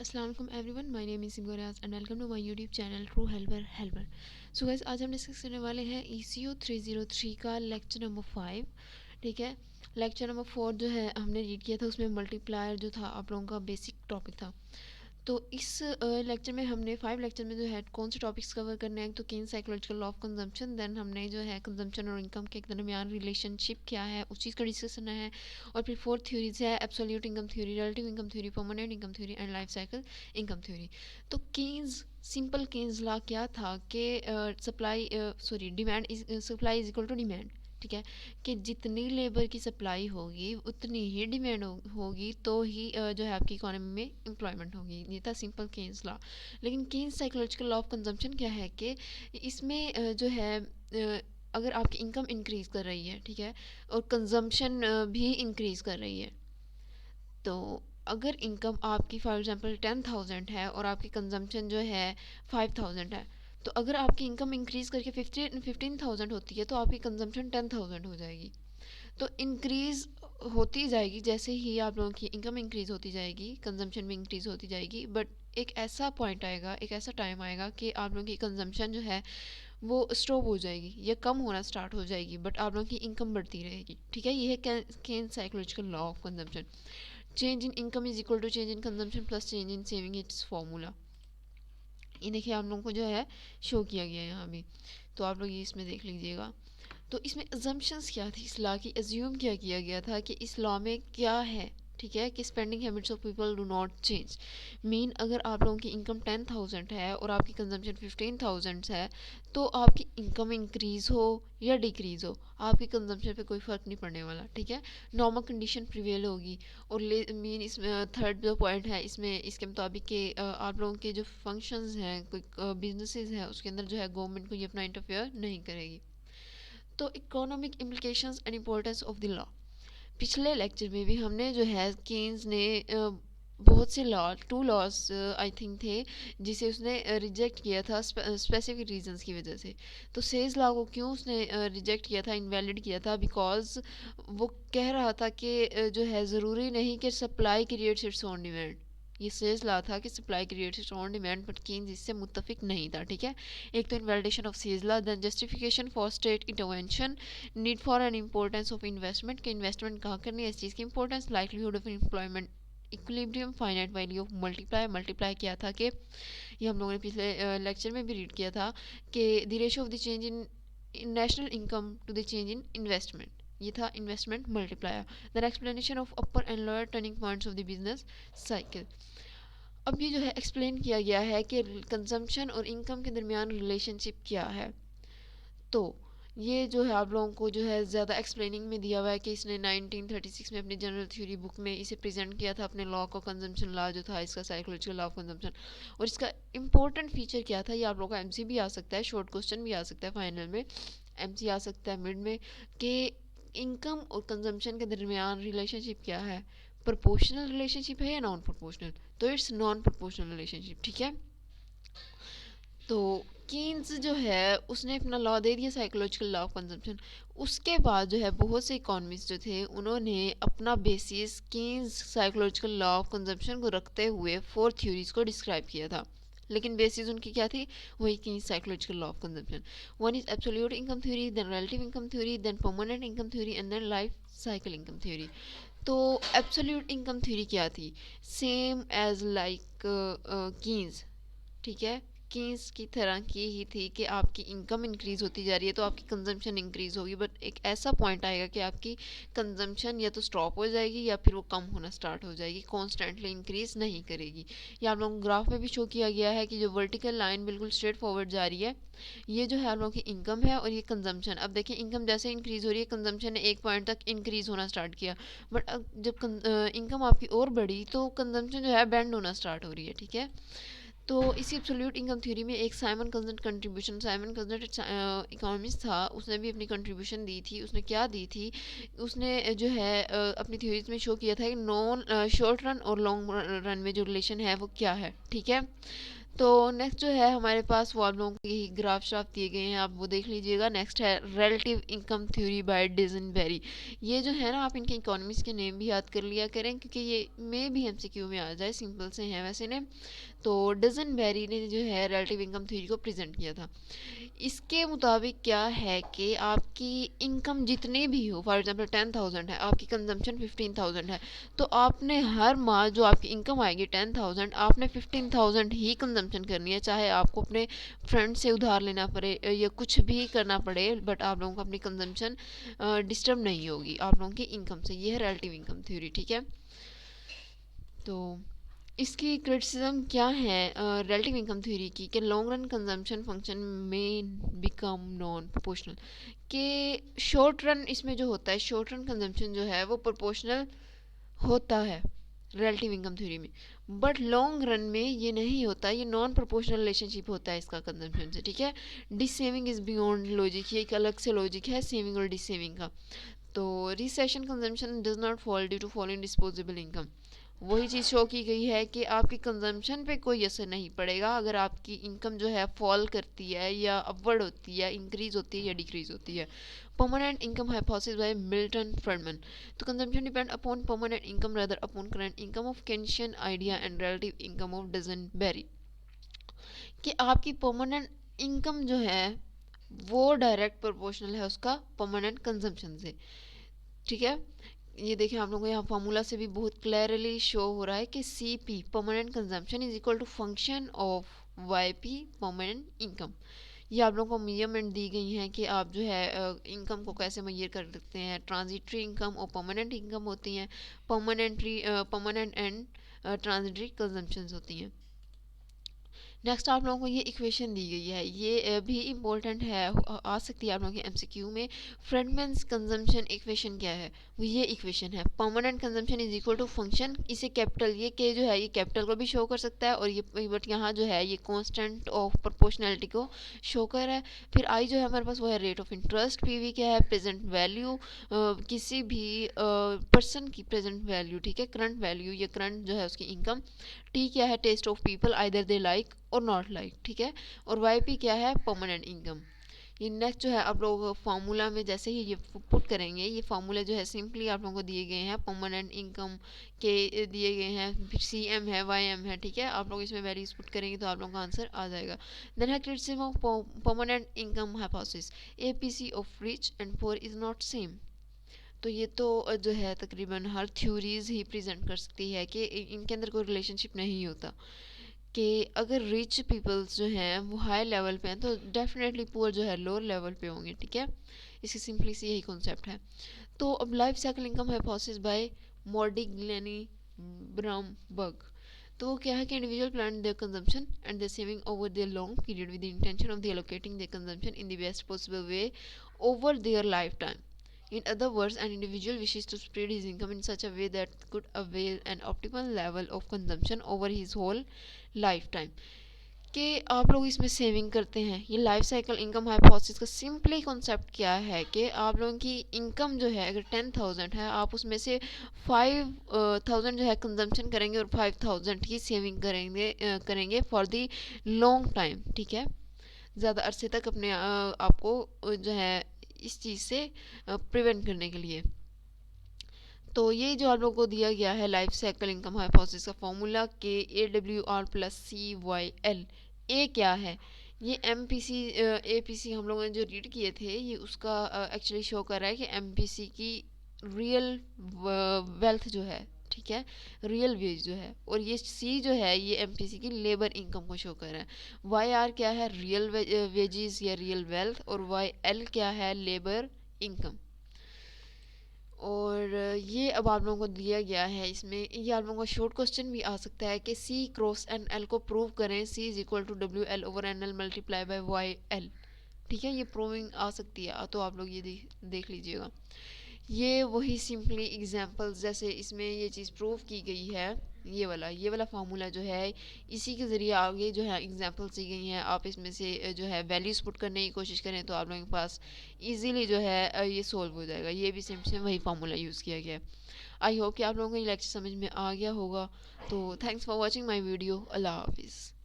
अस्सलाम वालेकुम everyone, my name is Simgoraj and welcome to my YouTube channel true helper. So guys, आज हम discuss करने वाले हैं ECU 303 का लेक्चर नंबर 5। ठीक है, लेक्चर नंबर 4 जो है हमने रीड किया था, उसमें मल्टीप्लायर जो था आप लोगों का बेसिक टॉपिक था। तो इस लेक्चर में हमने 5 लेक्चर में जो है कौन से टॉपिक्स कवर करने हैं, तो Keynes psychological law of consumption, then हमने जो है कंजम्पशन और इनकम के दरमियान रिलेशनशिप क्या है उस चीज़ का डिस्कस करना है। और फिर 4 थ्योरीज है, absolute income theory, relative income theory, permanent income theory and life cycle income theory. तो केन्स सिंपल केन्स लॉ क्या था कि supply is equal to demand. ठीक है, कि जितनी लेबर की सप्लाई होगी उतनी ही डिमांड होगी, तो ही जो है आपकी इकोनॉमी में एम्प्लॉयमेंट होगी। ये था सिंपल केन्स लॉ। लेकिन Keynes psychological law of consumption क्या है कि इसमें जो है अगर आपकी इनकम इंक्रीज़ कर रही है, ठीक है, और कंजम्पशन भी इंक्रीज़ कर रही है, तो अगर इनकम आपकी फॉर एग्जांपल 10,000 है और आपकी कंजम्पशन जो है 5,000 है, तो अगर आपकी इनकम इंक्रीज़ करके 15,000 होती है तो आपकी कंजम्पशन 10,000 हो जाएगी। तो इंक्रीज़ होती जाएगी, जैसे ही आप लोगों की इनकम इंक्रीज़ होती जाएगी कंजम्पशन भी इंक्रीज़ होती जाएगी। बट एक ऐसा पॉइंट आएगा, एक ऐसा टाइम आएगा कि आप लोगों की कंजम्पशन जो है वो स्टॉप हो जाएगी या कम होना स्टार्ट हो जाएगी, बट आप लोगों की इनकम बढ़ती रहेगी। ठीक है, ये है Keynes psychological law of consumption. Change in income is equal to change in consumption plus change in saving, it's formula. ये देखिए आप लोगों को जो है शो किया गया है यहाँ भी, तो आप लोग ये इसमें देख लीजिएगा। तो इसमें अजम्पशंस क्या थी इस लॉ की, एज्यूम क्या किया गया था कि इस लॉ में क्या है, ठीक है, कि spending habits of people do not change. Mean अगर आप लोगों की इनकम 10,000 है और आपकी कंजम्पशन 15,000 है, तो आपकी इनकम इंक्रीज़ हो या डिक्रीज़ हो, आपकी कंजम्पशन पे कोई फ़र्क नहीं पड़ने वाला। ठीक है, नॉर्मल कंडीशन प्रिवेल होगी। और मीन इसमें थर्ड जो पॉइंट है इसमें इसके मुताबिक कि आप लोगों के जो फंक्शंस हैं, कोई बिजनेसेस हैं, उसके अंदर जो है गवर्नमेंट को ये अपना इंटरफेयर नहीं करेगी। तो economic implications and importance of the law. पिछले लेक्चर में भी हमने जो है केन्स ने बहुत से लॉ, 2 लॉज आई थिंक थे, जिसे उसने रिजेक्ट किया था स्पेसिफिक रीजंस की वजह से। तो सेज लॉ को क्यों उसने रिजेक्ट किया था, इनवैलिड किया था, बिकॉज वो कह रहा था कि जो है ज़रूरी नहीं कि supply creates its own demand. ये सेज ला था कि supply creates its own demand, but Keynes इससे मुत्तफिक नहीं था। ठीक है, एक तो invalidation of Say's law, then justification for state intervention, need for an importance of investment, कि इन्वेस्टमेंट कहाँ करनी है, इस चीज़ की importance, livelihood of employment, equilibrium, finite value of multiply. Multiply क्या था कि ये हम लोगों ने पिछले लेक्चर में भी रीड किया था कि the ratio of the change in national income to the change in investment, ये था investment multiplier. Then explanation of upper and lower turning points of the business cycle. अब ये जो है एक्सप्लेन किया गया है कि कंजम्पशन और इनकम के दरमियान रिलेशनशिप क्या है। तो ये जो है आप लोगों को जो है ज़्यादा एक्सप्लेनिंग में दिया हुआ है कि इसने 1936 में अपनी जनरल थ्योरी बुक में इसे प्रेजेंट किया था, अपने लॉ को, कंजम्पशन लॉ जो था इसका, साइकोलॉजिकल लॉ ऑफ कंजम्पशन। और इसका इंपॉर्टेंट फीचर क्या था, ये आप लोगों का एमसी भी आ सकता है, शॉर्ट क्वेश्चन भी आ सकता है, फाइनल में एमसी आ सकता है मिड में, कि इनकम और कंजम्पशन के दरमियान रिलेशनशिप क्या है, प्रोपोर्शनल रिलेशनशिप है या नॉन प्रोपोर्शनल। तो इट्स नॉन प्रोपोर्शनल रिलेशनशिप। ठीक है, तो कीन्स जो है उसने अपना लॉ दे दिया, साइकोलॉजिकल लॉ ऑफ कंजम्पशन। उसके बाद जो है बहुत से इकोनॉमिस्ट जो थे उन्होंने अपना basis Keynes psychological law of consumption को रखते हुए 4 थ्योरीज को डिस्क्राइब किया था। लेकिन बेसिस उनकी क्या थी, वही Keynes psychological law of consumption. One is absolute income theory, then relative income theory, then permanent income theory and then life cycle income theory. तो एब्सोल्यूट इनकम थ्योरी क्या थी, सेम एज लाइक कीन्स। ठीक है, Keynes की तरह की ही थी कि आपकी इनकम इंक्रीज़ होती जा रही है तो आपकी कंजम्पशन इंक्रीज़ होगी, बट एक ऐसा पॉइंट आएगा कि आपकी कंजम्पशन या तो स्टॉप हो जाएगी या फिर वो कम होना स्टार्ट हो जाएगी, कॉन्स्टेंटली इंक्रीज़ नहीं करेगी। ये आप लोगों को ग्राफ में भी शो किया गया है कि जो वर्टिकल लाइन बिल्कुल स्ट्रेट फॉरवर्ड जा रही है, ये जो है आप लोगों की इनकम है और ये कंजम्पशन। अब देखिए इनकम जैसे इंक्रीज़ हो रही है, कंजम्पशन ने एक पॉइंट तक इंक्रीज़ होना स्टार्ट किया, बट अब जब इनकम आपकी और बढ़ी तो कंजम्पशन जो है बैंड होना स्टार्ट हो रही है। ठीक है, तो इसी एब्सोल्यूट इनकम थ्योरी में एक साइमन कंजर्ट कंट्रीब्यूशन, साइमन कंजर्ट इकोनॉमिस्ट था, उसने भी अपनी कंट्रीब्यूशन दी थी। उसने क्या दी थी, उसने जो है अपनी थ्योरीज में शो किया था कि नॉन शॉर्ट रन और लॉन्ग रन में जो रिलेशन है वो क्या है। ठीक है, तो नेक्स्ट जो है हमारे पास वो आप लोगों को यही ग्राफ श्राफ दिए गए हैं, आप वो देख लीजिएगा। नेक्स्ट है रिलेटिव इनकम थ्योरी बाय डिजनबेरी। ये जो है ना, आप इनके इकोनॉमिस्ट के नेम भी याद कर लिया करें, क्योंकि ये मे भी एमसीक्यू में आ जाए, सिंपल से हैं वैसे ने। तो डिजनबेरी ने जो है रिलेटिव इनकम थ्योरी को प्रेजेंट किया था। इसके मुताबिक क्या है कि आपकी इनकम जितनी भी हो, फॉर एग्जांपल 10,000 है, आपकी कंजम्पशन 15,000 है, तो आपने हर माह जो आपकी इनकम आएगी 10,000, आपने 15,000 ही कंजम्पशन करनी है, चाहे आपको अपने फ्रेंड से उधार लेना पड़े या कुछ भी करना पड़े, बट आप लोगों को अपनी कंजम्पशन डिस्टर्ब नहीं होगी आप लोगों की इनकम से। ये है रिलेटिव इनकम थ्योरी, ठीक है। तो इसकी क्रिटिसिज्म क्या है रिलेटिव इनकम थ्योरी की, कि लॉन्ग रन कंजम्पशन फंक्शन में बिकम नॉन प्रोपोर्शनल, कि शॉर्ट रन इसमें जो होता है, शॉर्ट रन कंजम्पशन जो है वो प्रोपोर्शनल होता है रिलेटिव इनकम थ्योरी में, बट लॉन्ग रन में ये नहीं होता, ये नॉन प्रोपोर्शनल रिलेशनशिप होता है इसका कंजम्पशन से, ठीक है। Dissaving is beyond logic, ये एक अलग से लॉजिक है सेविंग और डिस सेविंग का। तो recession consumption does not fall due to fall in disposable income, वही चीज़ शो की गई है कि आपकी कंजम्पशन पे कोई असर नहीं पड़ेगा अगर आपकी इनकम जो है फॉल करती है या अपवर्ड होती है, इंक्रीज होती है या डिक्रीज होती है। Permanent income hypothesis by Milton Friedman. तो consumption depend upon permanent income rather upon current income of Keynesian idea and relative income of Duesenberry, कि आपकी परमानेंट इनकम जो है वो डायरेक्ट प्रोपोर्शनल है उसका परमानेंट कंजम्पशन से, ठीक है। ये देखिए आप लोगों को यहाँ फार्मूला से भी बहुत क्लियरली शो हो रहा है कि C P permanent consumption is equal to function of Y P permanent income. ये आप लोगों को मेजरमेंट दी गई हैं कि आप जो है इनकम को कैसे मेजर कर सकते हैं। ट्रांजिटरी इनकम और परमानेंट इनकम होती हैं, परमानेंट एंड ट्रांजिटरी कंजम्पशंस होती हैं। नेक्स्ट आप लोगों को ये इक्वेशन दी गई है, ये भी इम्पोर्टेंट है, आ सकती है आप लोगों के एमसीक्यू में। फ्रेडमैन्स कंजम्पशन इक्वेशन क्या है, वो ये इक्वेशन है, permanent consumption is equal to function, इसे कैपिटल ये के जो है ये कैपिटल को भी शो कर सकता है, और ये बट यहाँ जो है ये कांस्टेंट ऑफ प्रोपोर्शनैलिटी को शो कर रहा है। फिर आई जो है हमारे पास वो है रेट ऑफ इंटरेस्ट, पीवी क्या है प्रेजेंट वैल्यू, किसी भी पर्सन की प्रेजेंट वैल्यू, ठीक है, करंट वैल्यू, ये करंट जो है उसकी इनकम। टी क्या है taste of people either they like और नॉट लाइक, ठीक है। और वाई पी क्या है परमानेंट इनकम। ये नेक्स्ट जो है आप लोग फार्मूला में जैसे ही ये पुट करेंगे, ये फार्मूला जो है सिंपली आप लोगों को दिए गए हैं, परमानेंट इनकम के दिए गए हैं, सी एम है वाई एम है, ठीक है। आप लोग इसमें वैल्यूज पुट करेंगे तो आप लोगों का आंसर आ जाएगा। देन है criticism of permanent income hypothesis, A P C of rich and poor is not same. तो ये तो जो है तकरीबन हर थ्योरीज ही प्रेजेंट कर सकती है कि इनके अंदर कोई रिलेशनशिप नहीं होता, कि अगर रिच पीपल्स जो हैं वो हाई लेवल पे हैं तो डेफिनेटली पुअर जो है लोअर लेवल पे होंगे, ठीक है। इसकी सिंपली सी यही कॉन्सेप्ट है। तो अब life cycle income hypothesis by Modigliani Brumberg. तो वो क्या है कि individual plan their consumption and their saving over their long period with the intention of their allocating their consumption in the best possible way over their life time. In other words, an individual wishes to spread his income in such a way that could avail an optimal level of consumption over his whole lifetime. कि आप लोग इसमें saving करते हैं, ये life cycle income hypothesis का simply concept क्या है कि आप लोगों की इनकम जो है अगर 10,000 है, आप उसमें से 5,000 जो है कंजम्पशन करेंगे और 5,000 की सेविंग करेंगे फॉर दी लॉन्ग टाइम, ठीक है, ज़्यादा अरसे तक अपने आपको जो है इस चीज़ से प्रिवेंट करने के लिए। तो ये जो आप लोगों को दिया गया है लाइफ साइकिल इनकम हाइपोथेसिस का फॉर्मूला के A W R plus C Y L. A क्या है, ये M P C A P C हम लोगों ने जो रीड किए थे, ये उसका एक्चुअली शो कर रहा है कि एम पी सी की रियल वेल्थ जो है, ठीक है, रियल वेज जो है। और ये सी जो है ये एम पी सी की लेबर इनकम को शो कर रहा है। वाई आर क्या है रियल वेजेस या रियल वेल्थ, और वाई एल क्या है लेबर इनकम। और ये अब आप लोगों को दिया गया है, इसमें ये आप लोगों का शॉर्ट क्वेश्चन भी आ सकता है कि सी क्रॉस एन एल को प्रूव करें, C is equal to W L over N L multiply by Y L, ठीक है। ये प्रूविंग आ सकती है, तो आप लोग ये देख लीजिएगा। ये वही सिंपली एग्जांपल्स जैसे इसमें ये चीज़ प्रूव की गई है, ये वाला फार्मूला जो है इसी के ज़रिए आगे जो है एग्जांपल्स दी गई हैं, आप इसमें से जो है वैल्यूज़ पुट करने की कोशिश करें तो आप लोगों के पास इजीली जो है ये सॉल्व हो जाएगा। ये भी सेम सेम वही फार्मूला यूज़ किया गया है। आई होप कि आप लोगों को ये लेक्चर समझ में आ गया होगा। तो thanks for watching my video. अल्लाह हाफिज़।